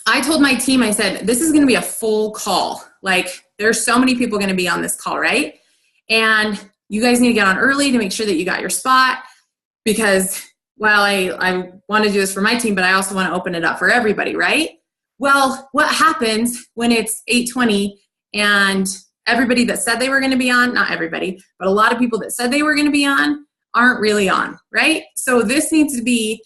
I told my team, I said, this is going to be a full call. Like, there's so many people going to be on this call, right? And you guys need to get on early to make sure that you got your spot, because while I want to do this for my team, but I also want to open it up for everybody, right? Well, what happens when it's 8:20 and everybody that said they were going to be on, not everybody, but a lot of people that said they were going to be on aren't really on, right? So this needs to be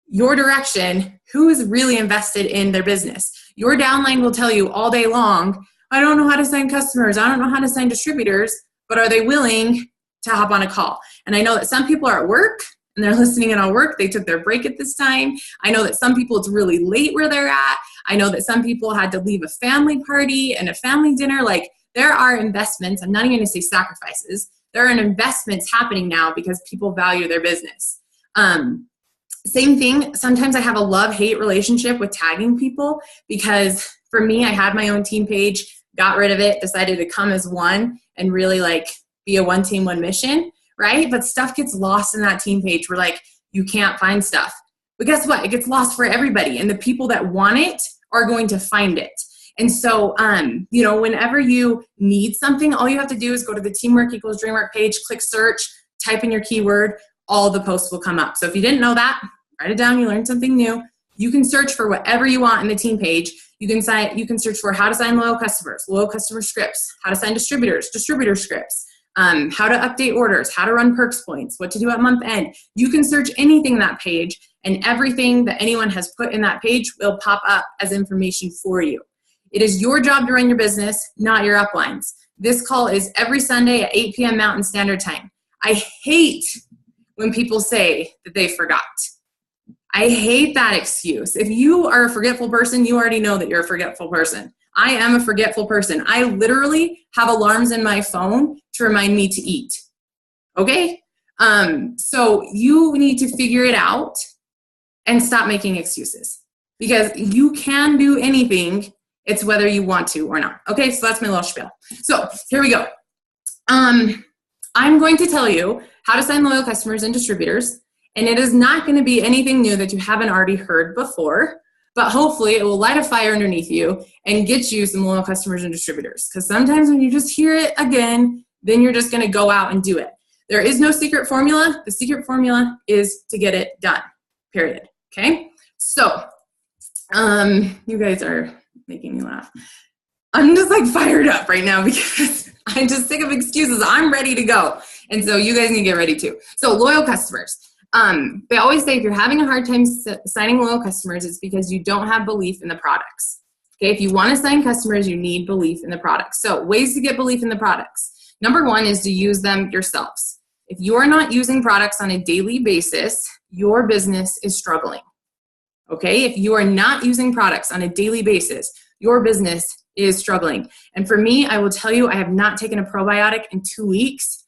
your direction. Who is really invested in their business? Your downline will tell you all day long, I don't know how to sign customers, I don't know how to sign distributors, but are they willing to hop on a call? And I know that some people are at work and they're listening in on work. They took their break at this time. I know that some people, it's really late where they're at. I know that some people had to leave a family party and a family dinner. Like, there are investments. I'm not even going to say sacrifices. There are investments happening now because people value their business. Same thing. Sometimes I have a love-hate relationship with tagging people, because for me, I had my own team page, got rid of it, decided to come as one and really like be a one team, one mission, right? But stuff gets lost in that team page where like you can't find stuff. But guess what? It gets lost for everybody. And the people that want it are going to find it. And so, you know, whenever you need something, all you have to do is go to the Teamwork Equals Dreamwork page, click search, type in your keyword, all the posts will come up. So if you didn't know that, write it down, you learned something new. You can search for whatever you want in the team page. You can search for how to sign loyal customers, loyal customer scripts, how to sign distributors, distributor scripts, how to update orders, how to run perks points, what to do at month end. You can search anything in that page, and everything that anyone has put in that page will pop up as information for you. It is your job to run your business, not your uplines. This call is every Sunday at 8 p.m. Mountain Standard Time. I hate when people say that they forgot. I hate that excuse. If you are a forgetful person, you already know that you're a forgetful person. I am a forgetful person. I literally have alarms in my phone to remind me to eat. Okay? So you need to figure it out and stop making excuses, because you can do anything. It's whether you want to or not. Okay, so that's my little spiel. So here we go. I'm going to tell you how to sign loyal customers and distributors, and it is not going to be anything new that you haven't already heard before, but hopefully it will light a fire underneath you and get you some loyal customers and distributors, because sometimes when you just hear it again, then you're just going to go out and do it. There is no secret formula. The secret formula is to get it done, period. Okay, so you guys are making me laugh. I'm just like fired up right now because I'm just sick of excuses. I'm ready to go. And so you guys need to get ready too. So loyal customers. They always say if you're having a hard time signing loyal customers, it's because you don't have belief in the products. Okay, if you want to sign customers, you need belief in the products. So ways to get belief in the products. Number one is to use them yourselves. If you are not using products on a daily basis, your business is struggling. Okay, if you are not using products on a daily basis, your business is struggling. And for me, I will tell you, I have not taken a probiotic in 2 weeks.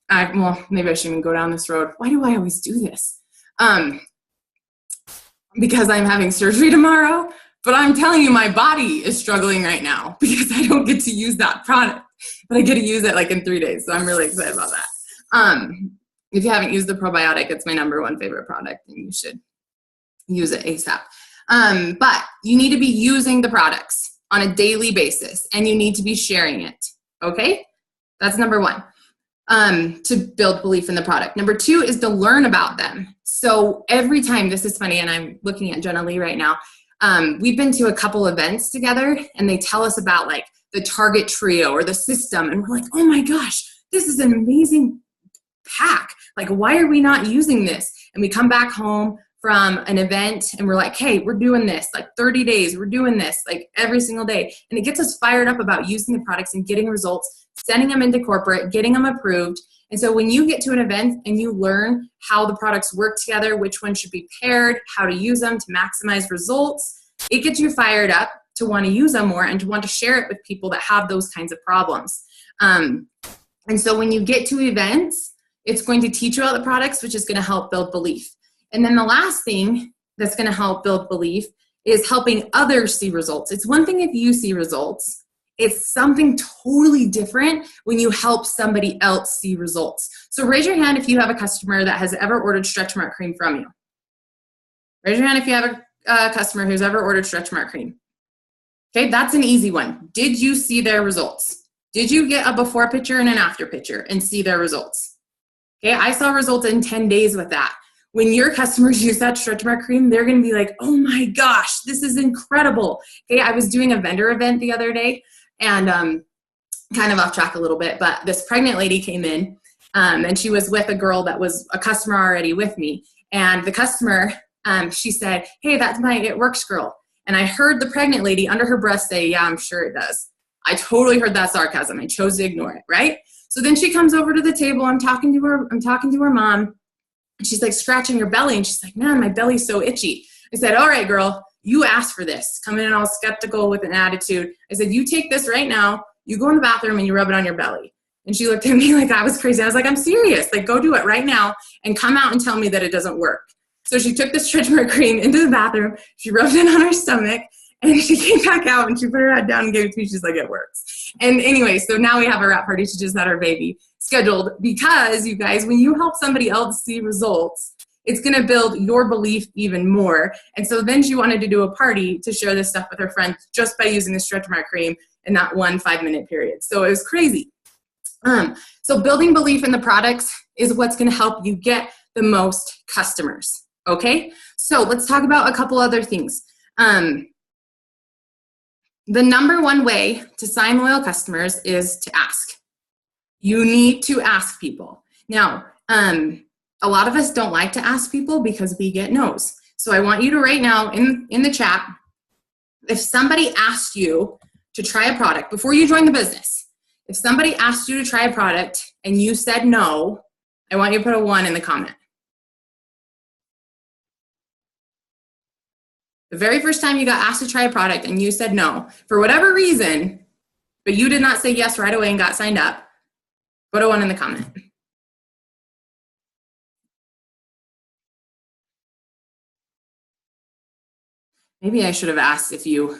Well, maybe I shouldn't even go down this road. Why do I always do this? Because I'm having surgery tomorrow, but I'm telling you, my body is struggling right now because I don't get to use that product, but I get to use it like in 3 days. So I'm really excited about that. If you haven't used the probiotic, it's my #1 favorite product, and you should use it ASAP. But you need to be using the products on a daily basis, and you need to be sharing it. Okay? That's number one, to build belief in the product. Number two is to learn about them. So every time, this is funny, and I'm looking at Jenna Lee right now. We've been to a couple events together, and they tell us about like the target trio or the system. And we're like, oh my gosh, this is an amazing pack. Like, why are we not using this? And we come back home from an event and we're like, hey, we're doing this, like 30 days, we're doing this like every single day. And it gets us fired up about using the products and getting results, sending them into corporate, getting them approved. And so when you get to an event and you learn how the products work together, which one should be paired, how to use them to maximize results, it gets you fired up to want to use them more and to want to share it with people that have those kinds of problems. And so when you get to events, it's going to teach you about the products, which is going to help build belief. And then the last thing that's going to help build belief is helping others see results. It's one thing if you see results. It's something totally different when you help somebody else see results. So raise your hand if you have a customer that has ever ordered stretch mark cream from you. Raise your hand if you have customer who's ever ordered stretch mark cream. Okay, that's an easy one. Did you see their results? Did you get a before picture and an after picture and see their results? Okay, I saw results in 10 days with that. When your customers use that stretch mark cream, they're gonna be like, oh my gosh, this is incredible. Okay, I was doing a vendor event the other day, and kind of off track a little bit, but this pregnant lady came in, and she was with a girl that was a customer already with me. And the customer, she said, hey, that's my It Works girl. And I heard the pregnant lady under her breath say, yeah, I'm sure it does. I totally heard that sarcasm. I chose to ignore it, right? So then she comes over to the table. I'm talking to her mom. And she's like scratching her belly. And she's like, man, my belly's so itchy. I said, all right, girl, you asked for this. Coming in all skeptical with an attitude. I said, you take this right now. You go in the bathroom and you rub it on your belly. And she looked at me like I was crazy. I was like, I'm serious. Like, go do it right now and come out and tell me that it doesn't work. So she took the stretch mark cream into the bathroom. She rubbed it on her stomach. And she came back out and she put her head down and gave it to me. She's like, it works. And anyway, so now we have a wrap party. She just had her baby scheduled because, you guys, when you help somebody else see results, it's going to build your belief even more. And so then she wanted to do a party to share this stuff with her friends just by using the stretch mark cream in that 1 5-minute period. So it was crazy. So building belief in the products is what's going to help you get the most customers. Okay. So let's talk about a couple other things. The number one way to sign loyal customers is to ask. You need to ask people. Now, a lot of us don't like to ask people because we get no's. So I want you to right now in the chat, if somebody asked you to try a product before you join the business, if somebody asked you to try a product and you said no, I want you to put a 1 in the comment. The very first time you got asked to try a product and you said no, for whatever reason, but you did not say yes right away and got signed up, put a 1 in the comment. Maybe I should have asked if you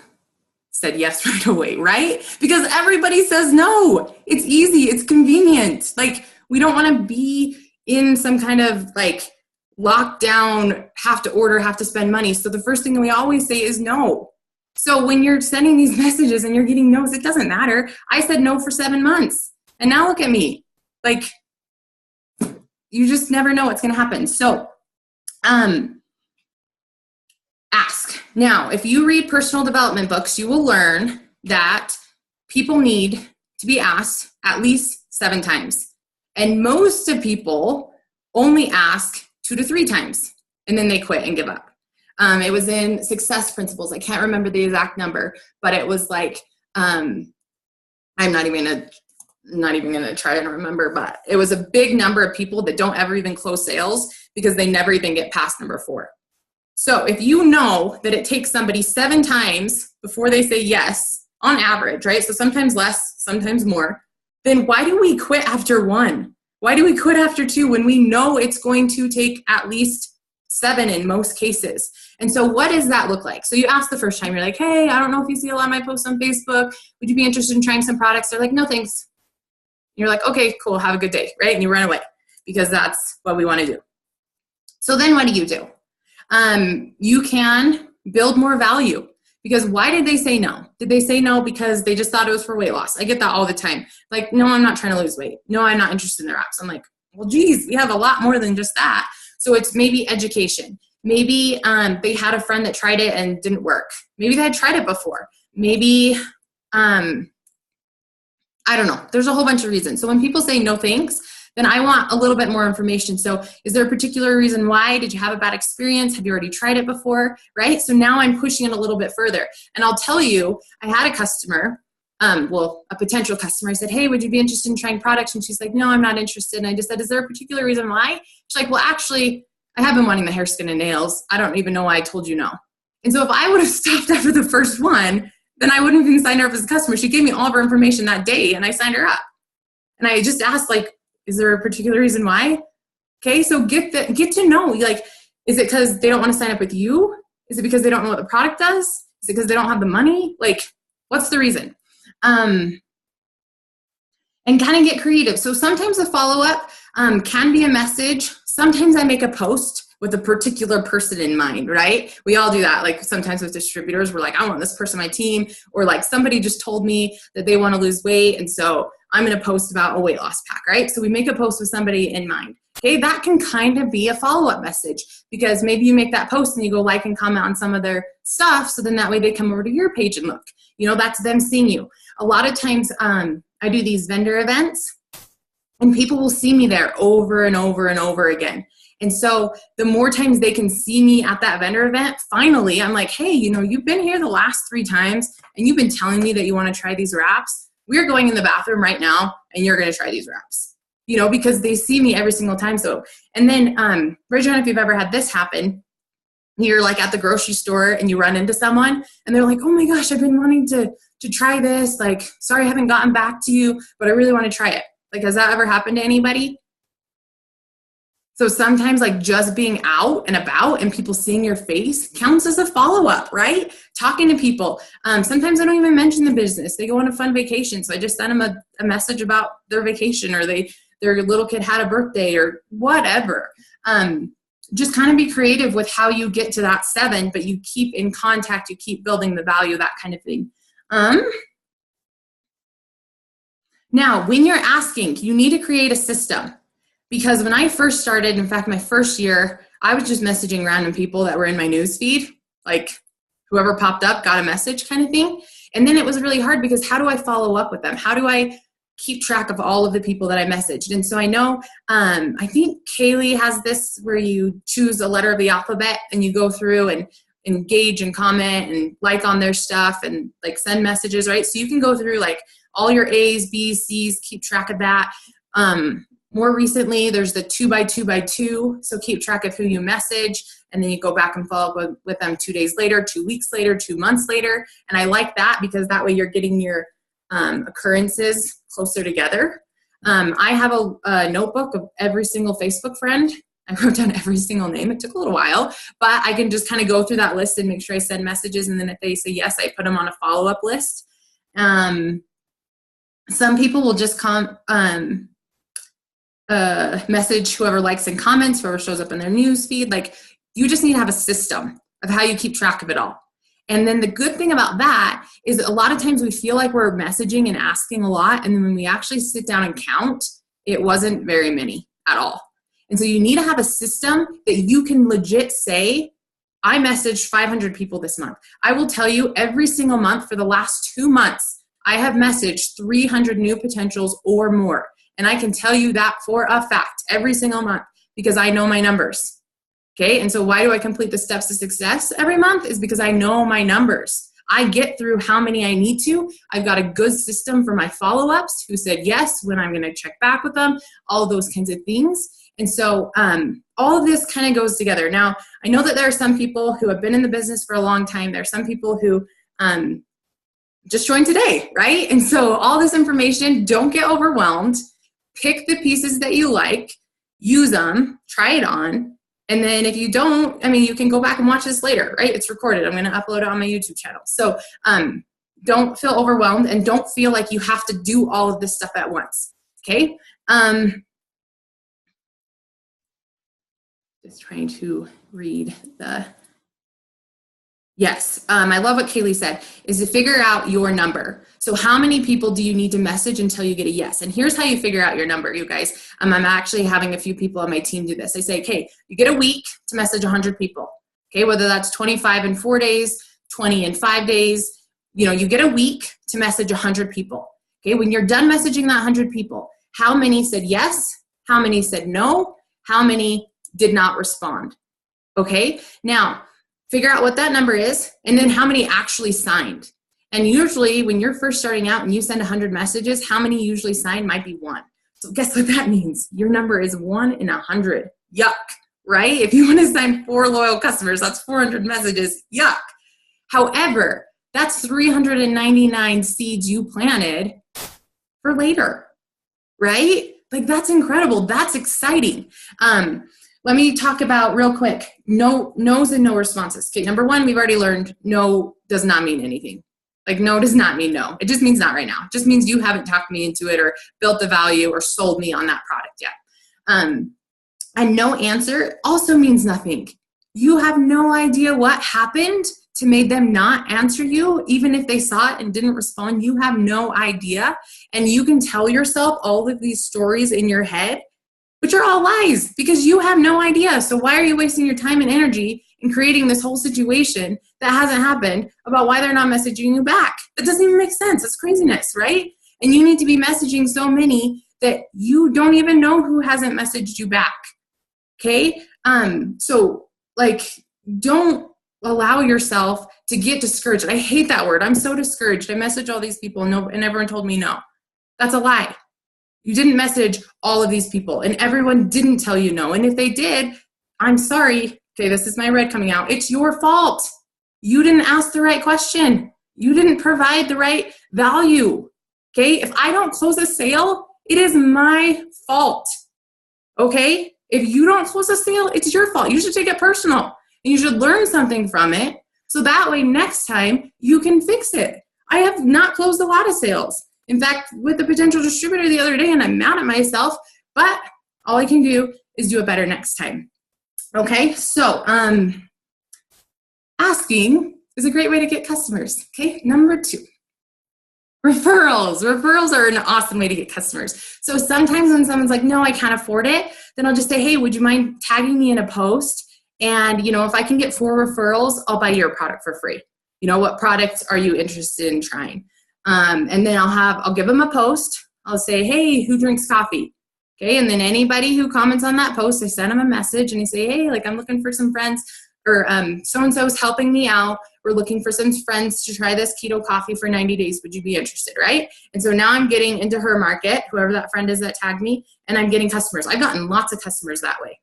said yes right away, right? Because everybody says no. It's easy, it's convenient. Like, we don't want to be in some kind of like lockdown, have to order, have to spend money. So the first thing that we always say is no. So when you're sending these messages and you're getting no's, it doesn't matter. I said no for 7 months and now look at me. Like, you just never know what's going to happen. So, ask. Now, if you read personal development books, you will learn that people need to be asked at least 7 times. And most of people only ask 2 to 3 times, and then they quit and give up. It was in Success Principles. I can't remember the exact number, but it was like, I'm not even gonna try and remember, but it was a big number of people that don't ever even close sales because they never even get past number 4. So if you know that it takes somebody 7 times before they say yes, on average, right? So sometimes less, sometimes more, then why do we quit after 1? Why do we quit after 2 when we know it's going to take at least 7 in most cases? And so what does that look like? So you ask the first time, you're like, hey, I don't know if you see a lot of my posts on Facebook. Would you be interested in trying some products? They're like, no, thanks. You're like, okay, cool, have a good day, right? And you run away because that's what we want to do. So then what do? You can build more value. Because why did they say no? Did they say no because they just thought it was for weight loss? I get that all the time. Like, no, I'm not trying to lose weight. No, I'm not interested in their apps. I'm like, well, geez, we have a lot more than just that. So it's maybe education. Maybe they had a friend that tried it and didn't work. Maybe they had tried it before. Maybe, I don't know. There's a whole bunch of reasons. So when people say no thanks, then I want a little bit more information. So is there a particular reason why? Did you have a bad experience? Have you already tried it before? Right? So now I'm pushing it a little bit further. And I'll tell you, I had a customer, a potential customer. I said, hey, would you be interested in trying products? And she's like, no, I'm not interested. And I just said, is there a particular reason why? She's like, well, actually, I have been wanting the hair, skin, and nails. I don't even know why I told you no. And so if I would have stopped after the first one, then I wouldn't have even signed her up as a customer. She gave me all of her information that day and I signed her up. And I just asked, like, is there a particular reason why? Okay, so get to know. Like, is it because they don't want to sign up with you? Is it because they don't know what the product does? Is it because they don't have the money? Like, what's the reason? And kind of get creative. So sometimes a follow-up can be a message. Sometimes I make a post with a particular person in mind, right? We all do that. Like sometimes with distributors, we're like, I want this person on my team, or like somebody just told me that they want to lose weight, and so I'm going to post about a weight loss pack, right? So we make a post with somebody in mind. Okay, that can kind of be a follow-up message, because maybe you make that post and you go like and comment on some of their stuff, so then that way they come over to your page and look. You know, that's them seeing you. A lot of times I do these vendor events, and people will see me there over and over and over again. And so the more times they can see me at that vendor event, finally, I'm like, hey, you know, you've been here the last 3 times, and you've been telling me that you want to try these wraps. We're going in the bathroom right now, and you're going to try these wraps. You know, because they see me every single time. So, and then raise your hand if you've ever had this happen. You're like at the grocery store and you run into someone and they're like, oh my gosh, I've been wanting to try this. Like, sorry, I haven't gotten back to you, but I really want to try it. Like, has that ever happened to anybody? So sometimes like just being out and about and people seeing your face counts as a follow-up, right? Talking to people. Sometimes I don't even mention the business. They go on a fun vacation. So I just send them a message about their vacation, or their little kid had a birthday or whatever. Just kind of be creative with how you get to that 7, but you keep in contact, you keep building the value, that kind of thing. Now, when you're asking, you need to create a system. Because when I first started, in fact, my first year, I was just messaging random people that were in my news feed, like whoever popped up got a message kind of thing. And then it was really hard, because how do I follow up with them? How do I keep track of all of the people that I messaged? And so I know, I think Kaylee has this where you choose a letter of the alphabet and you go through and engage and comment and like on their stuff and like send messages, right? So you can go through like all your A's, B's, C's, keep track of that. More recently, there's the 2x2x2. So keep track of who you message, and then you go back and follow up with them 2 days later, 2 weeks later, 2 months later. And I like that, because that way you're getting your occurrences closer together. I have a notebook of every single Facebook friend. I wrote down every single name. It took a little while, but I can just kind of go through that list and make sure I send messages. And then if they say yes, I put them on a follow-up list. Some people will just message whoever likes and comments, whoever shows up in their news feed. Like, you just need to have a system of how you keep track of it all. And then the good thing about that is that a lot of times we feel like we're messaging and asking a lot, and then when we actually sit down and count, it wasn't very many at all. And so you need to have a system that you can legit say, I messaged 500 people this month. I will tell you, every single month for the last 2 months, I have messaged 300 new potentials or more. And I can tell you that for a fact every single month, because I know my numbers. Okay, and so why do I complete the steps to success every month? Is because I know my numbers. I get through how many I need to. I've got a good system for my follow-ups, who said yes, when I'm going to check back with them, all of those kinds of things. And so all of this kind of goes together. Now, I know that there are some people who have been in the business for a long time. There are some people who just joined today, right? And so all this information, don't get overwhelmed. Pick the pieces that you like, use them, try it on. And then if you don't, I mean, you can go back and watch this later, right? It's recorded. I'm going to upload it on my YouTube channel. So don't feel overwhelmed, and don't feel like you have to do all of this stuff at once. Okay. Just trying to read the, yes. I love what Kaylee said, is to figure out your number. So how many people do you need to message until you get a yes? And here's how you figure out your number, you guys. I'm actually having a few people on my team do this. I say, okay, you get a week to message 100 people. Okay, whether that's 25 in 4 days, 20 in 5 days, you know, you get a week to message 100 people. Okay, when you're done messaging that 100 people, how many said yes? How many said no? How many did not respond? Okay, now figure out what that number is, and then how many actually signed. And usually when you're first starting out and you send 100 messages, how many usually sign? Might be 1. So guess what that means? Your number is 1 in 100. Yuck, right? If you want to sign 4 loyal customers, that's 400 messages. Yuck. However, that's 399 seeds you planted for later, right? Like, that's incredible. That's exciting. Let me talk about real quick, no's and no responses. Okay, number 1, we've already learned no does not mean anything. Like, no does not mean no. It just means not right now. It just means you haven't talked me into it or built the value or sold me on that product yet. And no answer also means nothing. You have no idea what happened to make them not answer you, even if they saw it and didn't respond. You have no idea. And you can tell yourself all of these stories in your head, which are all lies because you have no idea. So why are you wasting your time and energy in creating this whole situation that hasn't happened about why they're not messaging you back? That doesn't even make sense. It's craziness, right? And you need to be messaging so many that you don't even know who hasn't messaged you back. Okay? So like, don't allow yourself to get discouraged. I hate that word. I'm so discouraged. I message all these people and everyone told me no. That's a lie. You didn't message all of these people and everyone didn't tell you no. And if they did, I'm sorry. Okay, this is my red coming out. It's your fault. You didn't ask the right question. You didn't provide the right value. Okay, if I don't close a sale, it is my fault. Okay, if you don't close a sale, it's your fault. You should take it personal and you should learn something from it. So that way next time you can fix it. I have not closed a lot of sales. In fact, with a potential distributor the other day, and I'm mad at myself, but all I can do is do it better next time. Okay, so asking is a great way to get customers. Okay, number 2, referrals. Referrals are an awesome way to get customers. So sometimes when someone's like, no, I can't afford it, then I'll just say, hey, would you mind tagging me in a post? And, if I can get 4 referrals, I'll buy your product for free. What products are you interested in trying? And then I'll give them a post. I'll say, hey, who drinks coffee? Okay. And then anybody who comments on that post, I send them a message and I say, hey, I'm looking for some friends, or so-and-so is helping me out. We're looking for some friends to try this keto coffee for 90 days. Would you be interested? Right. And so now I'm getting into her market, whoever that friend is that tagged me, and I'm getting customers. I've gotten lots of customers that way.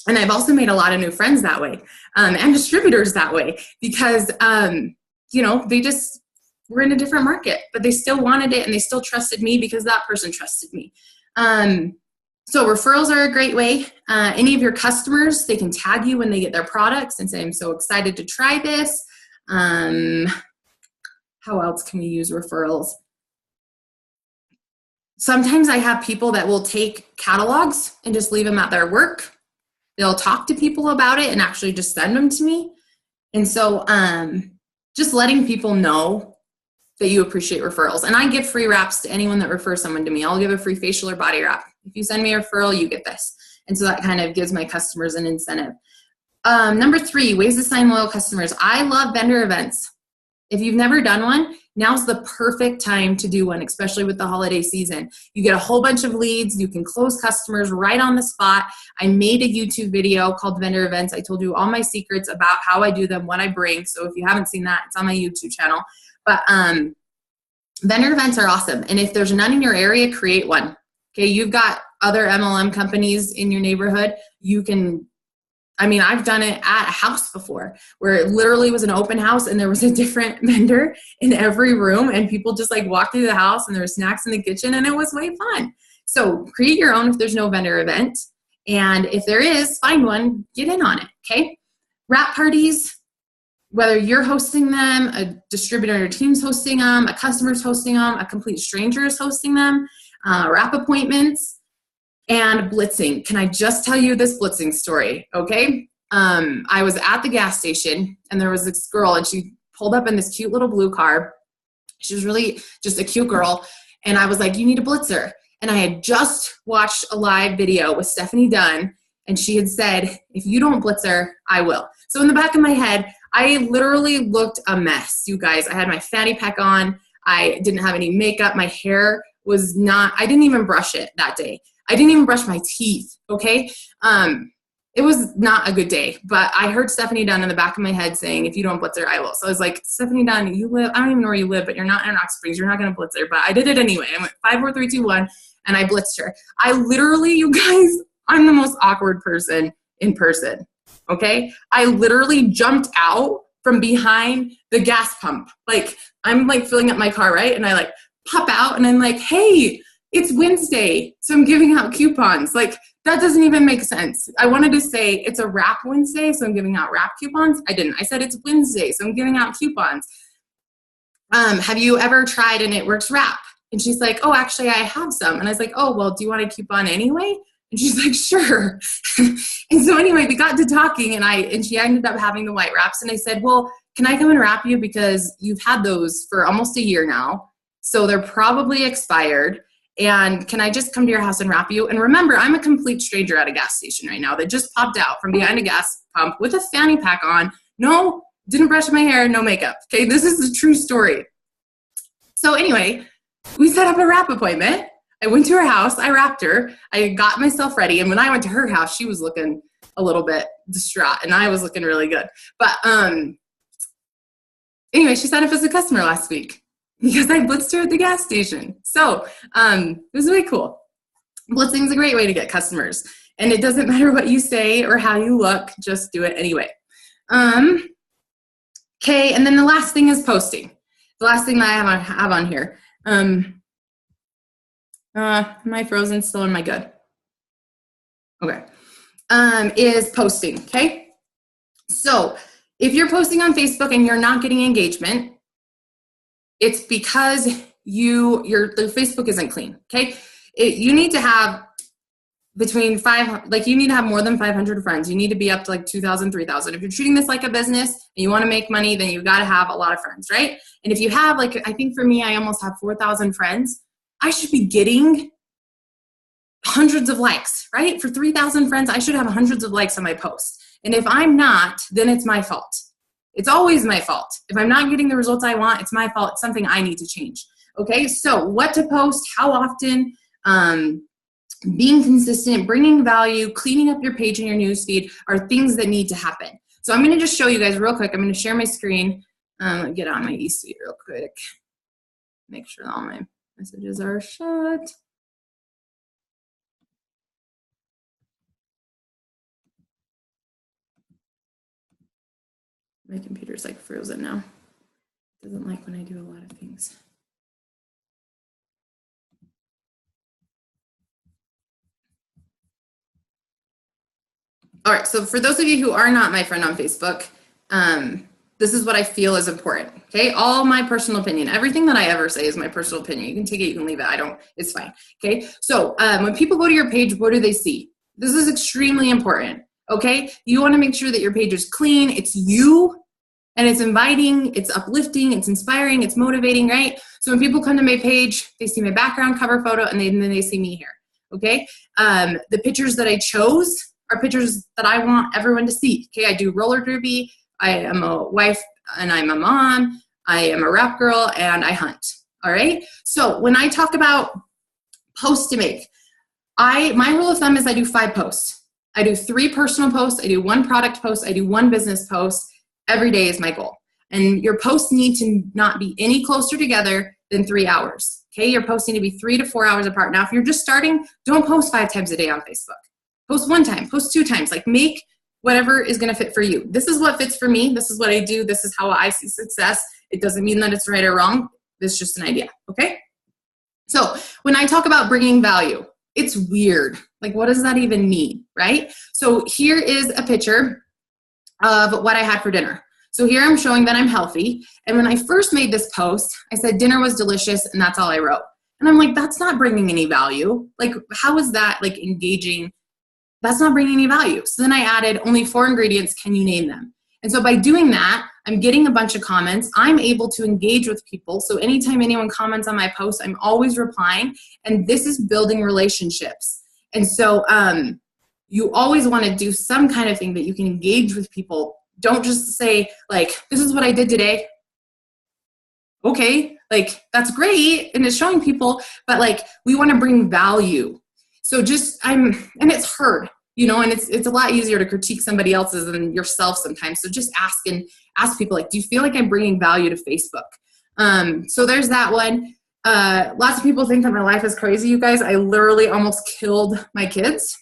And I've also made a lot of new friends that way, and distributors that way, because, they just were in a different market, but they still wanted it and they still trusted me because that person trusted me. So referrals are a great way. Any of your customers, they can tag you when they get their products and say, I'm so excited to try this. How else can we use referrals? Sometimes I have people that will take catalogs and just leave them at their work. They'll talk to people about it and actually just send them to me. And so just letting people know that you appreciate referrals. And I give free wraps to anyone that refers someone to me. I'll give a free facial or body wrap. If you send me a referral, you get this. And so that kind of gives my customers an incentive. Number 3, ways to sign loyal customers. I love vendor events. If you've never done one, now's the perfect time to do one, especially with the holiday season. You get a whole bunch of leads. You can close customers right on the spot. I made a YouTube video called Vendor Events. I told you all my secrets about how I do them, what I bring. So if you haven't seen that, it's on my YouTube channel. But vendor events are awesome. And if there's none in your area, create one. Okay, you've got other MLM companies in your neighborhood. You can, I've done it at a house before where it literally was an open house and there was a different vendor in every room and people just walked through the house and there were snacks in the kitchen and it was way fun. So create your own if there's no vendor event. And if there is, find one, get in on it, okay? Wrap parties. Whether you're hosting them, a distributor on your team's hosting them, a customer's hosting them, a complete stranger is hosting them, wrap appointments, and blitzing. Can I just tell you this blitzing story, okay? I was at the gas station, and there was this girl, and she pulled up in this cute little blue car. She was really just a cute girl, and I was like, you need a blitzer. And I had just watched a live video with Stephanie Dunn, and she had said, if you don't blitzer, I will. So in the back of my head, I literally looked a mess, you guys. I had my fanny pack on. I didn't have any makeup. My hair was not, I didn't even brush it that day. I didn't even brush my teeth, okay? It was not a good day, but I heard Stephanie Dunn in the back of my head saying, if you don't blitzer, I will. So I was like, Stephanie Dunn, I don't even know where you live, but you're not in Knox Springs. You're not going to blitzer, but I did it anyway. I went 5, 4, 3, 2, 1, and I blitzed her. I literally, you guys, I'm the most awkward person in person. Okay, I literally jumped out from behind the gas pump. I'm filling up my car, right? And I pop out and I'm like, hey, it's Wednesday, so I'm giving out coupons. That doesn't even make sense. I wanted to say it's a wrap Wednesday, so I'm giving out wrap coupons. I didn't. I said it's Wednesday, so I'm giving out coupons. Have you ever tried an It Works wrap? And she's like, oh, actually I have some. And I was like, oh, well, do you want a coupon anyway? And she's like, sure. And so anyway, we got to talking and she ended up having the white wraps. And I said, well, can I come and wrap you? Because you've had those for almost a year now. So they're probably expired. And can I just come to your house and wrap you? And remember, I'm a complete stranger at a gas station right now that just popped out from behind a gas pump with a fanny pack on. No, didn't brush my hair, no makeup. Okay, this is a true story. So anyway, we set up a wrap appointment. I went to her house, I wrapped her, I got myself ready. And when I went to her house, she was looking a little bit distraught and I was looking really good. But anyway, she signed up as a customer last week because I blitzed her at the gas station. So it was really cool. Blitzing is a great way to get customers. And it doesn't matter what you say or how you look, just do it anyway. Okay, and then the last thing is posting. The last thing that I have on here. Am I frozen still? Am I good? Okay. Is posting, okay? So if you're posting on Facebook and you're not getting engagement, it's because the Facebook isn't clean, okay? You need to have you need to have more than 500 friends. You need to be up to like 2,000, 3,000. If you're treating this like a business and you want to make money, then you've got to have a lot of friends, right? And if you have, like, I think for me, I almost have 4,000 friends. I should be getting hundreds of likes, right? For 3,000 friends, I should have hundreds of likes on my posts. And if I'm not, then it's my fault. It's always my fault. If I'm not getting the results I want, it's my fault. It's something I need to change. Okay, so what to post, how often, being consistent, bringing value, cleaning up your page and your newsfeed are things that need to happen. So I'm going to just show you guys real quick. I'm going to share my screen, get on my eSuite real quick, make sure all my messages are shut. My computer's like frozen now. Doesn't like when I do a lot of things. All right, so for those of you who are not my friend on Facebook, this is what I feel is important, okay? All my personal opinion, everything that I ever say is my personal opinion. You can take it, you can leave it, it's fine, okay? So when people go to your page, what do they see? This is extremely important, okay? You wanna make sure that your page is clean, it's you, and it's inviting, it's uplifting, it's inspiring, it's motivating, right? So when people come to my page, they see my background cover photo, and then they see me here, okay? The pictures that I chose are pictures that I want everyone to see, okay? I do roller derby, I am a wife, and I'm a mom, I am a rap girl, and I hunt, all right? So when I talk about posts to make, my rule of thumb is I do 5 posts. I do 3 personal posts, I do 1 product post, I do 1 business post. Every day is my goal. And your posts need to not be any closer together than 3 hours. Okay, your posts need to be 3 to 4 hours apart. Now, if you're just starting, don't post 5 times a day on Facebook. Post 1 time, post 2 times. Like, make whatever is gonna fit for you. This is what fits for me. This is what I do. This is how I see success. It doesn't mean that it's right or wrong. It's just an idea, okay? So when I talk about bringing value, it's weird. Like, what does that even mean, right? So here is a picture of what I had for dinner. So here I'm showing that I'm healthy. And when I first made this post, I said dinner was delicious, and that's all I wrote. And I'm like, that's not bringing any value. Like, how is that like engaging? That's not bringing any value. So then I added only 4 ingredients. Can you name them? And so by doing that, I'm getting a bunch of comments. I'm able to engage with people. So anytime anyone comments on my post, I'm always replying. And this is building relationships. And so you always want to do some kind of thing that you can engage with people. Don't just say, like, this is what I did today. Okay, like, that's great, and it's showing people, but like, we want to bring value. So and it's hard, you know, and it's a lot easier to critique somebody else's than yourself sometimes. So just ask people, like, do you feel like I'm bringing value to Facebook? So there's that one. Lots of people think that my life is crazy, you guys. I literally almost killed my kids.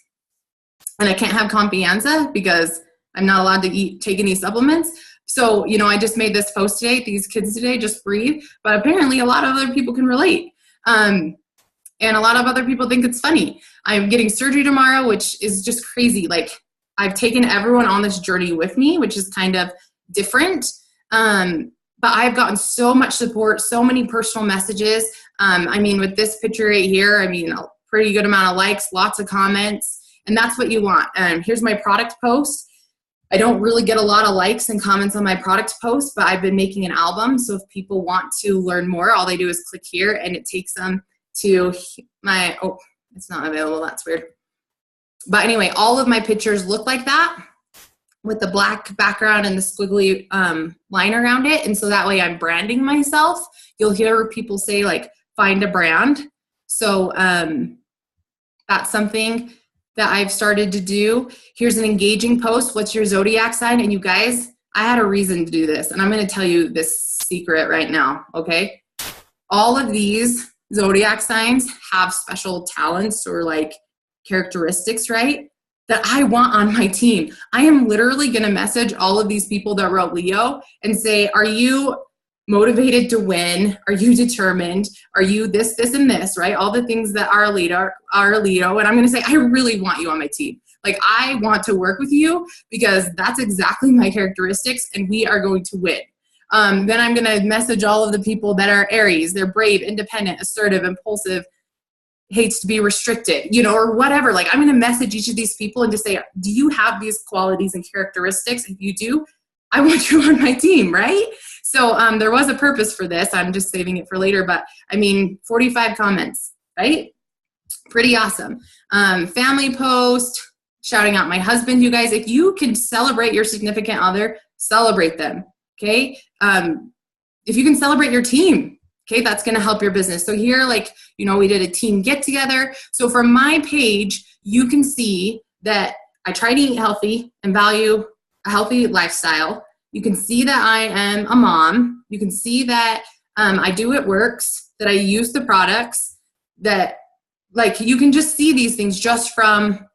And I can't have Confianza because I'm not allowed to take any supplements. So, you know, I just made this post today, these kids today, just breathe. But apparently a lot of other people can relate. And a lot of other people think it's funny. I'm getting surgery tomorrow, which is just crazy. Like, I've taken everyone on this journey with me, which is kind of different. But I've gotten so much support, so many personal messages. I mean, with this picture right here, I mean, a pretty good amount of likes, lots of comments. And that's what you want. Here's my product post. I don't really get a lot of likes and comments on my product post, but I've been making an album. So if people want to learn more, all they do is click here and it takes them to my, oh, it's not available. That's weird. But anyway, all of my pictures look like that with the black background and the squiggly line around it. And so that way I'm branding myself. You'll hear people say like, find a brand. So that's something that I've started to do. Here's an engaging post. What's your zodiac sign? And you guys, I had a reason to do this. And I'm going to tell you this secret right now, okay? All of these zodiac signs have special talents or like characteristics, right? That I want on my team. I am literally going to message all of these people that wrote Leo and say, are you motivated to win? Are you determined? Are you this, this, and this, right? All the things that are a Leo. And I'm going to say, I really want you on my team. Like, I want to work with you because that's exactly my characteristics and we are going to win. Then I'm going to message all of the people that are Aries. They're brave, independent, assertive, impulsive, hates to be restricted, you know, or whatever. Like, I'm going to message each of these people and just say, do you have these qualities and characteristics? If you do, I want you on my team, right? So there was a purpose for this. I'm just saving it for later, but I mean, 45 comments, right? Pretty awesome. Family post, shouting out my husband, you guys. If you can celebrate your significant other, celebrate them, okay? If you can celebrate your team, okay, that's gonna help your business. So here, like, you know, we did a team get together. So from my page, you can see that I try to eat healthy and value a healthy lifestyle. You can see that I am a mom. You can see that I do it works, that I use the products, that like you can just see these things just from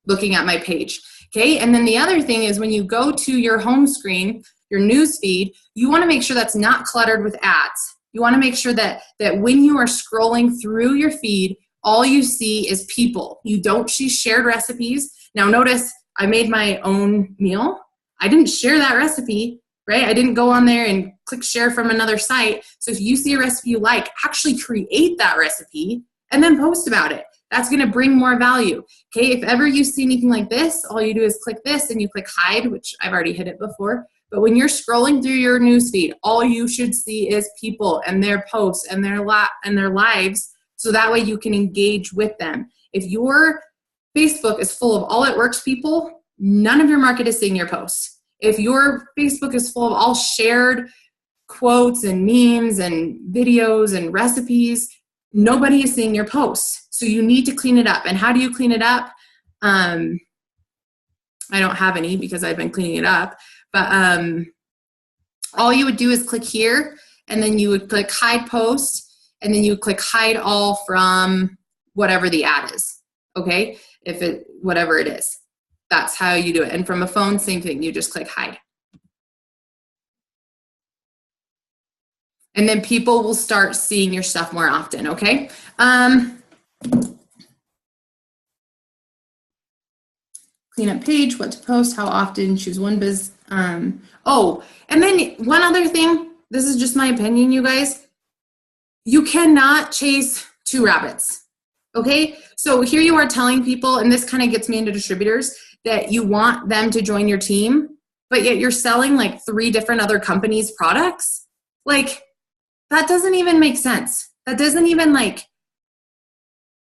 looking at my page. Okay. And then the other thing is when you go to your home screen, your news feed, you want to make sure that's not cluttered with ads. You want to make sure that when you are scrolling through your feed, all you see is people. You don't see shared recipes. Now notice I made my own meal. I didn't share that recipe, right? I didn't go on there and click share from another site. So if you see a recipe you like, actually create that recipe and then post about it. That's going to bring more value. Okay, if ever you see anything like this, all you do is click this and you click hide, which I've already hit it before. But when you're scrolling through your newsfeed, all you should see is people and their posts and their lives, so that way you can engage with them. If your Facebook is full of all it works people, none of your market is seeing your posts. If your Facebook is full of all shared quotes and memes and videos and recipes, nobody is seeing your posts. So you need to clean it up. And how do you clean it up? I don't have any because I've been cleaning it up. But all you would do is click here, and then you would click hide post, and then you would click hide all from whatever the ad is. Okay? Whatever it is. That's how you do it. And from a phone, same thing. You just click hide. And then people will start seeing your stuff more often, okay? Clean up page, what to post, how often, choose one biz. Oh, and then one other thing, this is just my opinion, you guys. You cannot chase two rabbits, okay? So here you are telling people, and this kind of gets me into distributors, that you want them to join your team, but yet you're selling like 3 different other companies' products. Like, that doesn't even make sense. That doesn't even like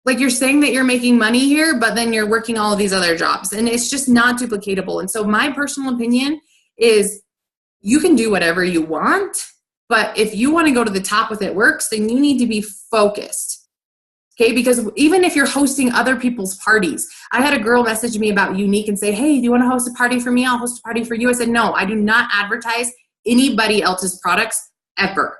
you're saying that you're making money here, but then you're working all of these other jobs, and it's just not duplicatable. And so my personal opinion is you can do whatever you want, but if you want to go to the top with it works, then you need to be focused. Okay, because even if you're hosting other people's parties, I had a girl message me about Unique and say, hey, do you want to host a party for me? I'll host a party for you. I said, no, I do not advertise anybody else's products ever,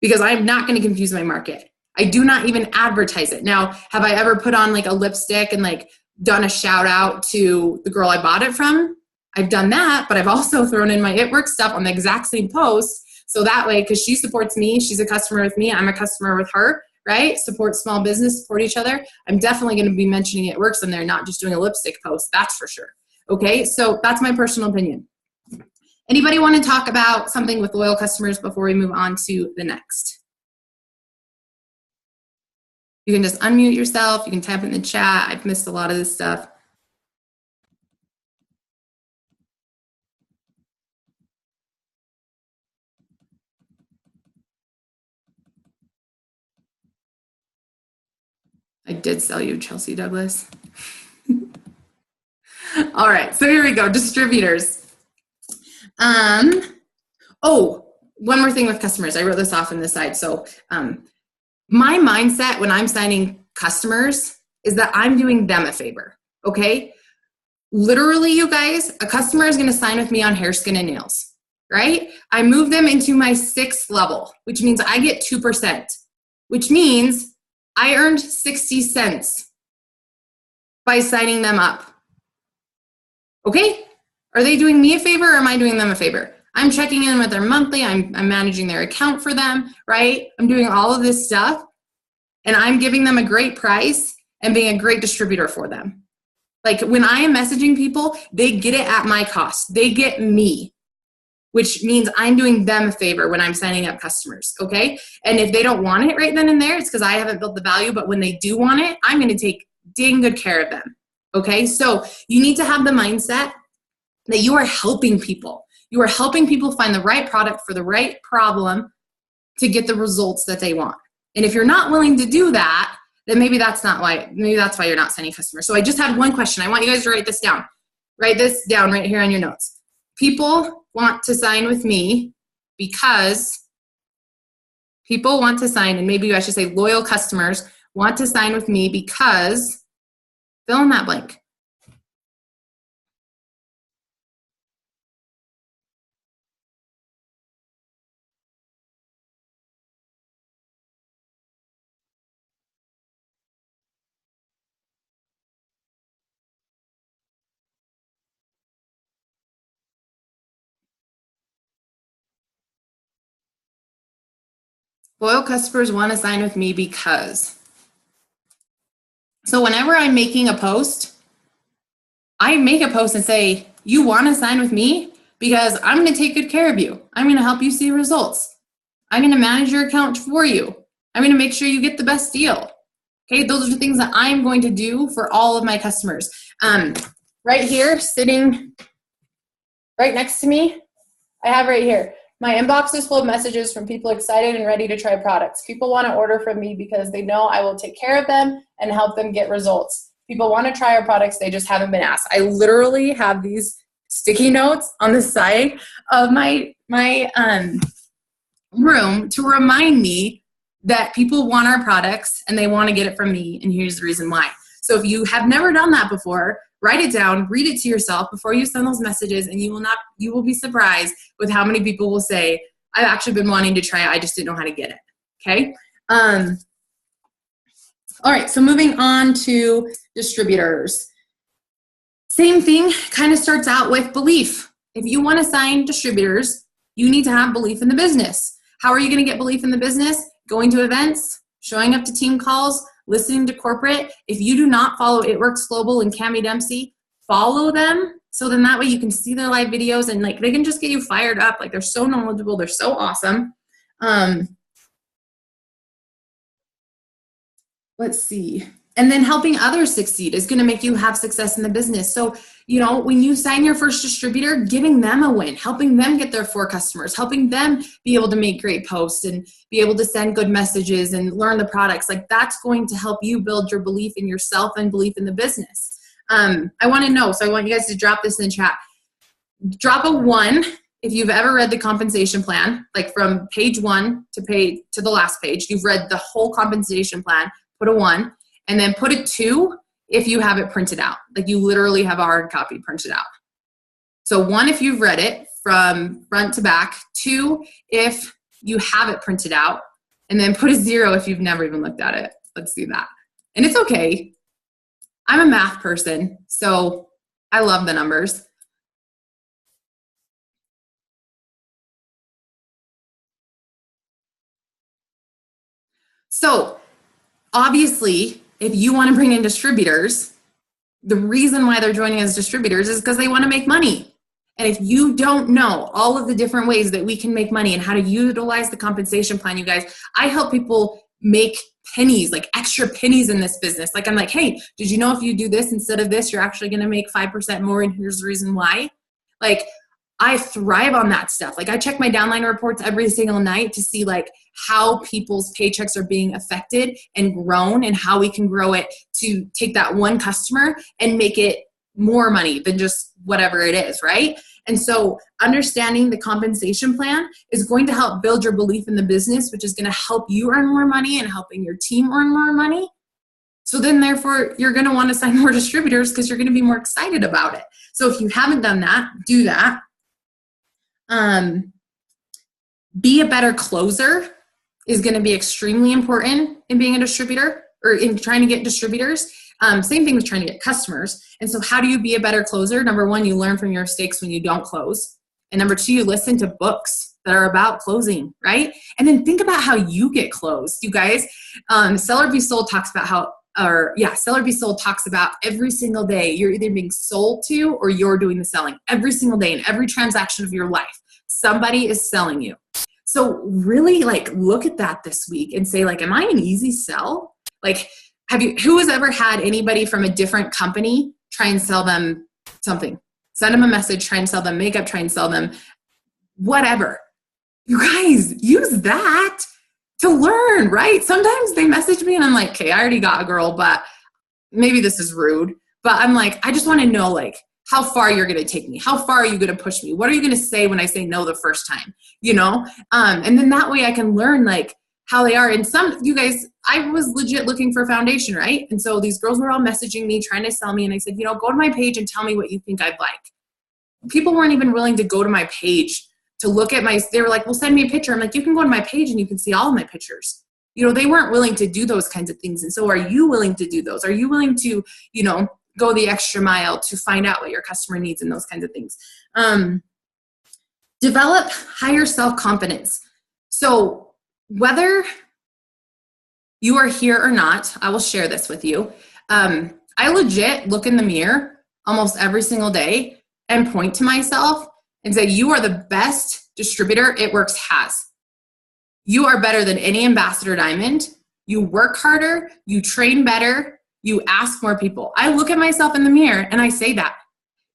because I'm not going to confuse my market. I do not even advertise it. Now, have I ever put on like a lipstick and like done a shout out to the girl I bought it from? I've done that, but I've also thrown in my It Works stuff on the exact same post. So that way, because she supports me, she's a customer with me, I'm a customer with her, right? Support small business, support each other. I'm definitely going to be mentioning It Works in there, not just doing a lipstick post, that's for sure. Okay, so that's my personal opinion. Anybody want to talk about something with loyal customers before we move on to the next? You can just unmute yourself. You can type in the chat. I've missed a lot of this stuff. I did sell you Chelsea Douglas. All right, so here we go, distributors. Oh, one more thing with customers. I wrote this off on the side. So my mindset when I'm signing customers is that I'm doing them a favor, okay? Literally, you guys, a customer is gonna sign with me on hair, skin, and nails, right? I move them into my 6th level, which means I get 2%, which means I earned 60 cents by signing them up. Okay? Are they doing me a favor or am I doing them a favor? I'm checking in with their monthly, I'm managing their account for them, right? I'm doing all of this stuff and I'm giving them a great price and being a great distributor for them. Like when I am messaging people, they get it at my cost. They get me, which means I'm doing them a favor when I'm signing up customers, okay? And if they don't want it right then and there, it's because I haven't built the value, but when they do want it, I'm gonna take dang good care of them, okay? So you need to have the mindset that you are helping people. You are helping people find the right product for the right problem to get the results that they want. And if you're not willing to do that, then maybe that's why you're not signing customers. So I just had one question. I want you guys to write this down. Write this down right here on your notes. People want to sign with me because people want to sign, and maybe I should say loyal customers want to sign with me because fill in that blank. Loyal customers want to sign with me because. So whenever I'm making a post, I make a post and say, you want to sign with me because I'm going to take good care of you. I'm going to help you see results. I'm going to manage your account for you. I'm going to make sure you get the best deal. Okay, those are the things that I'm going to do for all of my customers. Right here, sitting right next to me, I have right here, my inbox is full of messages from people excited and ready to try products. People want to order from me because they know I will take care of them and help them get results. People want to try our products, they just haven't been asked. I literally have these sticky notes on the side of my room to remind me that people want our products and they want to get it from me, and here's the reason why. So if you have never done that before, write it down, read it to yourself before you send those messages, and you will be surprised with how many people will say, I've actually been wanting to try it, I just didn't know how to get it, okay? All right, so moving on to distributors. Same thing, kind of starts out with belief. If you want to sign distributors, you need to have belief in the business. How are you going to get belief in the business? Going to events, showing up to team calls, listening to corporate. If you do not follow It Works Global and Cami Dempsey, follow them. So then that way you can see their live videos and like they can just get you fired up. Like they're so knowledgeable. They're so awesome. Let's see. And then helping others succeed is going to make you have success in the business. So, you know, when you sign your first distributor, giving them a win, helping them get their 4 customers, helping them be able to make great posts and be able to send good messages and learn the products, like that's going to help you build your belief in yourself and belief in the business. I want to know, so I want you guys to drop this in chat. Drop a 1 if you've ever read the compensation plan, like from page 1 to the last page, you've read the whole compensation plan, put a 1. And then put a 2 if you have it printed out. Like you literally have a hard copy printed out. So 1 if you've read it from front to back. 2 if you have it printed out. And then put a 0 if you've never even looked at it. Let's do that. And it's okay. I'm a math person, so I love the numbers. So obviously, if you want to bring in distributors, the reason why they're joining as distributors is because they want to make money. And if you don't know all of the different ways that we can make money and how to utilize the compensation plan, you guys, I help people make pennies, like extra pennies in this business. Like I'm like, hey, did you know if you do this instead of this, you're actually going to make 5% more, and here's the reason why? Like I thrive on that stuff. Like I check my downline reports every single night to see like how people's paychecks are being affected and grown, and how we can grow it to take that one customer and make it more money than just whatever it is, right? And so understanding the compensation plan is going to help build your belief in the business, which is going to help you earn more money and helping your team earn more money. So then therefore you're going to want to sign more distributors because you're going to be more excited about it. So if you haven't done that, do that. Be a better closer is going to be extremely important in being a distributor or in trying to get distributors. Same thing with trying to get customers. And so how do you be a better closer? Number one, you learn from your mistakes when you don't close. And number two, you listen to books that are about closing, right? And then think about how you get closed. You guys, Seller Be Sold talks about Seller Be Sold talks about every single day you're either being sold to or you're doing the selling. Every single day in every transaction of your life, somebody is selling you. So really like look at that this week and say like, am I an easy sell? Like, who has ever had anybody from a different company try and sell them something? Send them a message, try and sell them makeup, try and sell them whatever. You guys use that to learn, right? Sometimes they message me and I'm like, okay, I already got a girl, but maybe this is rude. But I'm like, I just want to know like how far you're going to take me. How far are you going to push me? What are you going to say when I say no the first time? You know? And then that way I can learn like how they are. And some, you guys, I was legit looking for a foundation, right? And so these girls were all messaging me, trying to sell me. And I said, go to my page and tell me what you think I'd like. People weren't even willing to go to my page to look at they were like, well, send me a picture. I'm like, you can go to my page and you can see all of my pictures. They weren't willing to do those kinds of things. And so are you willing to do those? Are you willing to, go the extra mile to find out what your customer needs and those kinds of things? Develop higher self-confidence. So whether you are here or not, I will share this with you. I legit look in the mirror almost every single day and point to myself and say, you are the best distributor It Works has. You are better than any ambassador diamond. You work harder, you train better, you ask more people. I look at myself in the mirror and I say that.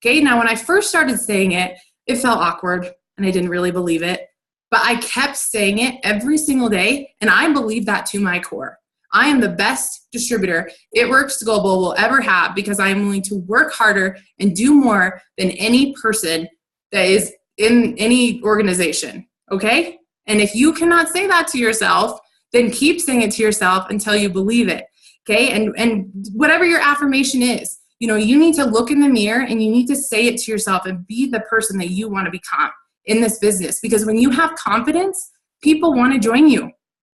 Okay, now when I first started saying it, it felt awkward and I didn't really believe it. But I kept saying it every single day, and I believe that to my core. I am the best distributor It Works Global will ever have because I am willing to work harder and do more than any person that is in any organization, okay? And if you cannot say that to yourself, then keep saying it to yourself until you believe it, okay? And whatever your affirmation is, you need to look in the mirror and you need to say it to yourself and be the person that you want to become in this business. Because when you have confidence, people want to join you,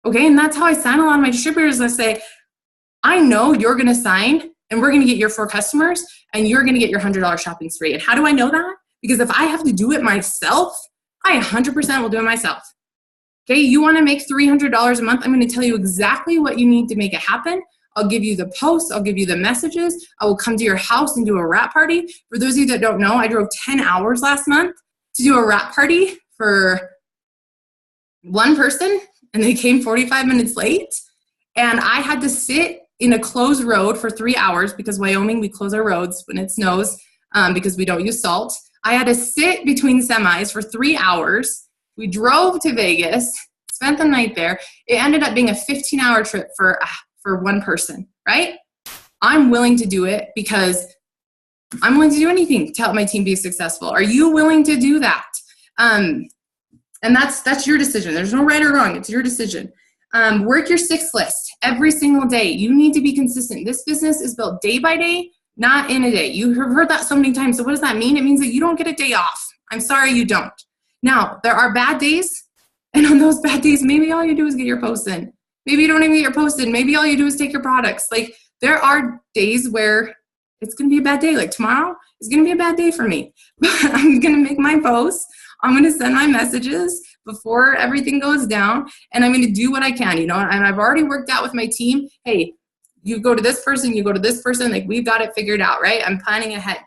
okay? And that's how I sign a lot of my distributors. I say, I know you're going to sign and we're going to get your 4 customers and you're going to get your $100 shopping spree. And how do I know that? Because if I have to do it myself, I 100% will do it myself. Okay, you want to make $300 a month? I'm going to tell you exactly what you need to make it happen. I'll give you the posts. I'll give you the messages. I will come to your house and do a wrap party. For those of you that don't know, I drove 10 hours last month to do a wrap party for one person, and they came 45 minutes late. And I had to sit in a closed road for 3 hours because Wyoming, we close our roads when it snows because we don't use salt. I had to sit between semis for 3 hours. We drove to Vegas, spent the night there. It ended up being a 15-hour trip for one person, right? I'm willing to do it because I'm willing to do anything to help my team be successful. Are you willing to do that? And that's your decision. There's no right or wrong. It's your decision. Work your 6 list every single day. You need to be consistent. This business is built day by day, not in a day. You have heard that so many times. So what does that mean? It means that you don't get a day off. I'm sorry you don't. Now, there are bad days, and on those bad days, maybe all you do is get your posts in. Maybe you don't even get your posts in. Maybe all you do is take your products. Like, there are days where it's going to be a bad day. Like, tomorrow is going to be a bad day for me. I'm going to make my posts. I'm going to send my messages before everything goes down, and I'm going to do what I can, and I've already worked out with my team. Hey, you go to this person, you go to this person. Like, we've got it figured out, right? I'm planning ahead.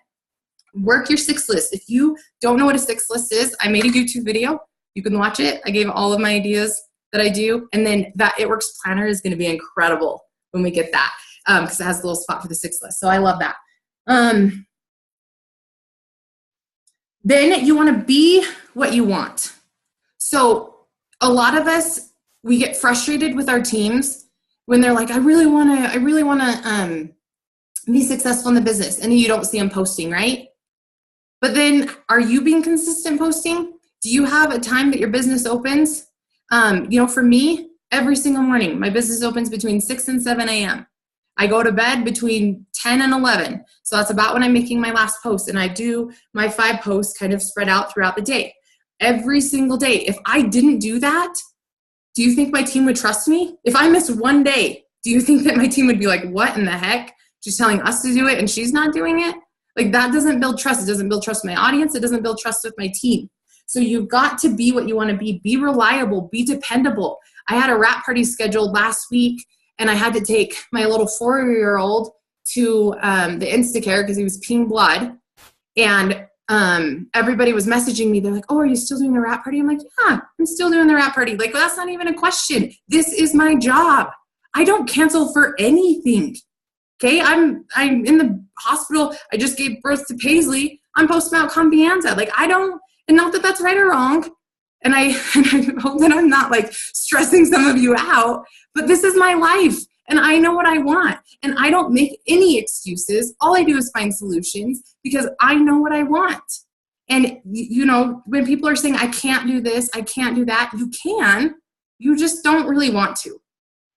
Work your 6 list. If you don't know what a 6 list is, I made a YouTube video. You can watch it. I gave all of my ideas that I do. And then that It Works planner is going to be incredible when we get that because it has a little spot for the 6 list. So I love that. Then you want to be what you want. So a lot of us, we get frustrated with our teams when they're like, I really want to be successful in the business. And then you don't see them posting, right? But then are you being consistent posting? Do you have a time that your business opens? For me, every single morning, my business opens between 6 and 7 a.m. I go to bed between 10 and 11. So that's about when I'm making my last post. And I do my 5 posts kind of spread out throughout the day. Every single day. If I didn't do that, do you think my team would trust me? If I missed one day, do you think that my team would be like, what in the heck? She's telling us to do it and she's not doing it? Like, that doesn't build trust. It doesn't build trust with my audience. It doesn't build trust with my team. So you've got to be what you want to be. Be reliable. Be dependable. I had a wrap party scheduled last week, and I had to take my little 4-year-old to the Instacare because he was peeing blood. And everybody was messaging me. They're like, oh, are you still doing the wrap party? I'm like, yeah, I'm still doing the wrap party. Like, well, that's not even a question. This is my job. I don't cancel for anything. Okay, I'm in the hospital. I just gave birth to Paisley. I'm post-out Confianza. Like, I don't, and not that that's right or wrong. And I hope that I'm not like stressing some of you out, but this is my life and I know what I want and I don't make any excuses. All I do is find solutions because I know what I want. And when people are saying, I can't do this, I can't do that, you can, you just don't really want to.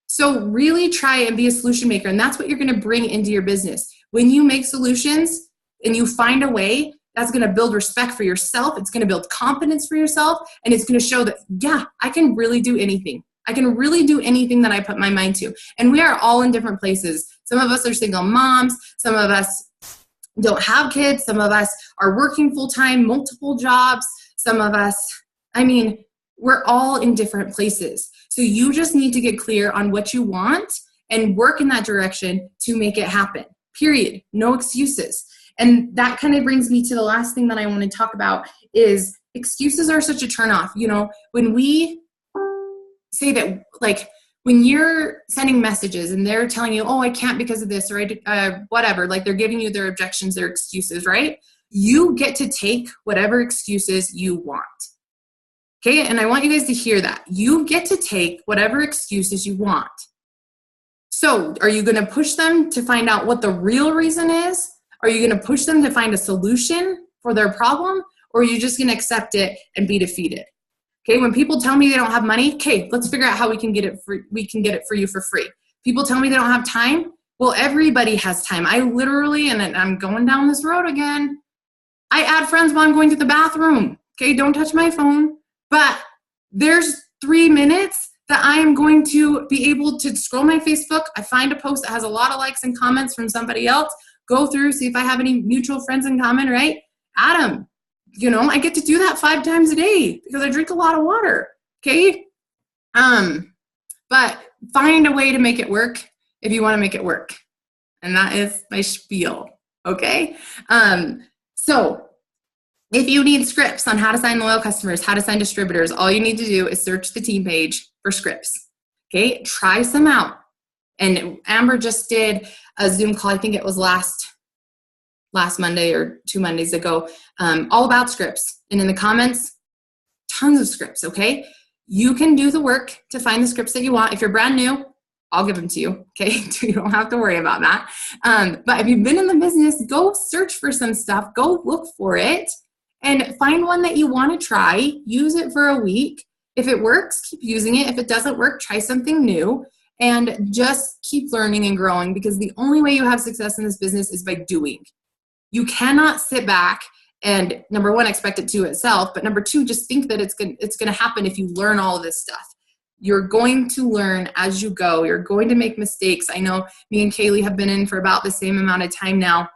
So really try and be a solution maker. And that's what you're going to bring into your business. When you make solutions and you find a way, that's going to build respect for yourself. It's going to build confidence for yourself. And it's going to show that, yeah, I can really do anything. I can really do anything that I put my mind to. And we are all in different places. Some of us are single moms. Some of us don't have kids. Some of us are working full-time, multiple jobs. Some of us, we're all in different places. So you just need to get clear on what you want and work in that direction to make it happen. Period. No excuses. And that kind of brings me to the last thing that I want to talk about is excuses are such a turnoff. When we say that, like when you're sending messages and they're telling you, oh, I can't because of this or whatever, like they're giving you their objections, their excuses, right? You get to take whatever excuses you want. Okay, and I want you guys to hear that. You get to take whatever excuses you want. So are you going to push them to find out what the real reason is? Are you going to push them to find a solution for their problem? Or are you just going to accept it and be defeated? Okay, when people tell me they don't have money, okay, let's figure out how we can get it for you for free. People tell me they don't have time. Well, everybody has time. I literally, and I'm going down this road again, I add friends while I'm going to the bathroom. Okay, don't touch my phone. But there's 3 minutes that I am going to be able to scroll my Facebook. I find a post that has a lot of likes and comments from somebody else. Go through, see if I have any mutual friends in common, right? Add them. I get to do that 5 times a day because I drink a lot of water. Okay? But find a way to make it work if you want to make it work. And that is my spiel. Okay? So if you need scripts on how to sign loyal customers, how to sign distributors, all you need to do is search the team page for scripts. Okay? Try some out. And Amber just did a Zoom call, I think it was last Monday or 2 Mondays ago, all about scripts. And in the comments, tons of scripts, okay? You can do the work to find the scripts that you want. If you're brand new, I'll give them to you, okay? You don't have to worry about that. But if you've been in the business, go search for some stuff. Go look for it and find one that you want to try. Use it for a week. If it works, keep using it. If it doesn't work, try something new. And just keep learning and growing because the only way you have success in this business is by doing. You cannot sit back and, number one, expect it to itself, but number two, just think that it's going to happen if you learn all of this stuff. You're going to learn as you go. You're going to make mistakes. I know me and Kaylee have been in for about the same amount of time now,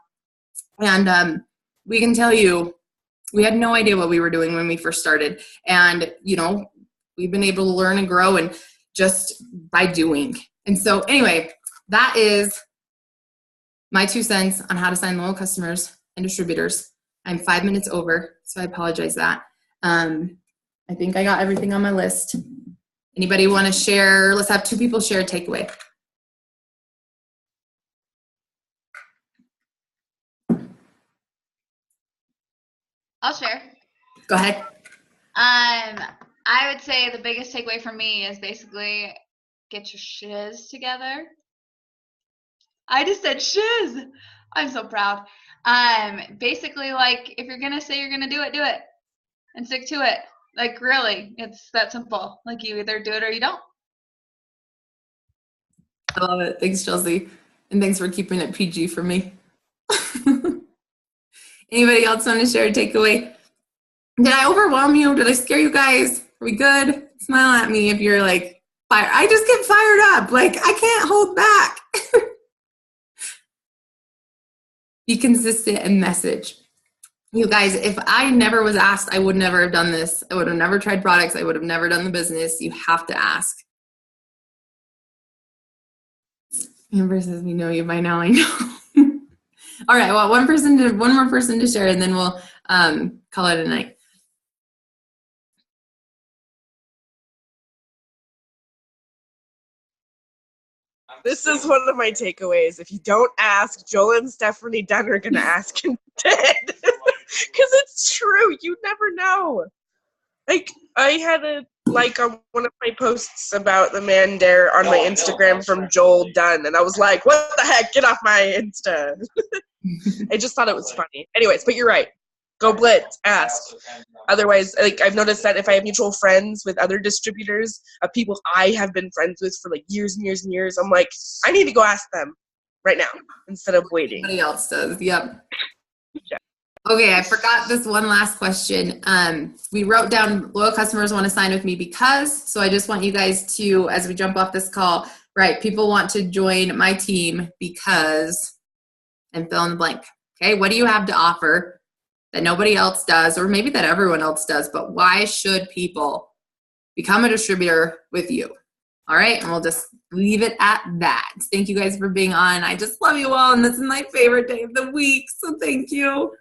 and we can tell you we had no idea what we were doing when we first started, and we've been able to learn and grow and just by doing. And so anyway, that is my 2 cents on how to sign loyal customers and distributors. I'm 5 minutes over, so I apologize that. I think I got everything on my list. Anybody want to share? Let's have 2 people share a takeaway. I'll share. Go ahead. I would say the biggest takeaway for me is basically get your shiz together. I just said shiz. I'm so proud. Basically, like, if you're gonna say you're gonna do it, and stick to it. Like, really, it's that simple. Like, you either do it or you don't. I love it. Thanks, Chelsea, and thanks for keeping it PG for me. Anybody else want to share a takeaway? Did I overwhelm you? Did I scare you guys? Are we good? Smile at me if you're like, fire. I just get fired up. Like, I can't hold back. Be consistent and message. You guys, if I never was asked, I would never have done this. I would have never tried products. I would have never done the business. You have to ask. Amber says, we know you by now. I know. All right. Well, one more person to share, and then we'll call it a night. This is one of my takeaways. If you don't ask, Joel and Stephanie Dunn are going to ask instead. Because it's true. You never know. Like, I had a like on one of my posts about the man dare on my Instagram from Joel Dunn, and I was like, what the heck? Get off my Insta. I just thought it was funny. Anyways, but you're right. Go Blitz, ask. Otherwise, like, I've noticed that if I have mutual friends with other distributors of people I have been friends with for like years and years and years, I'm like, I need to go ask them right now instead of waiting. Somebody else does. Yep. Okay, I forgot this one last question. We wrote down loyal customers want to sign with me because, so I just want you guys to, as we jump off this call, right, people want to join my team because, and fill in the blank. Okay, what do you have to offer that nobody else does, or maybe that everyone else does, but why should people become a distributor with you? All right, and we'll just leave it at that. Thank you guys for being on. I just love you all, and this is my favorite day of the week, so thank you.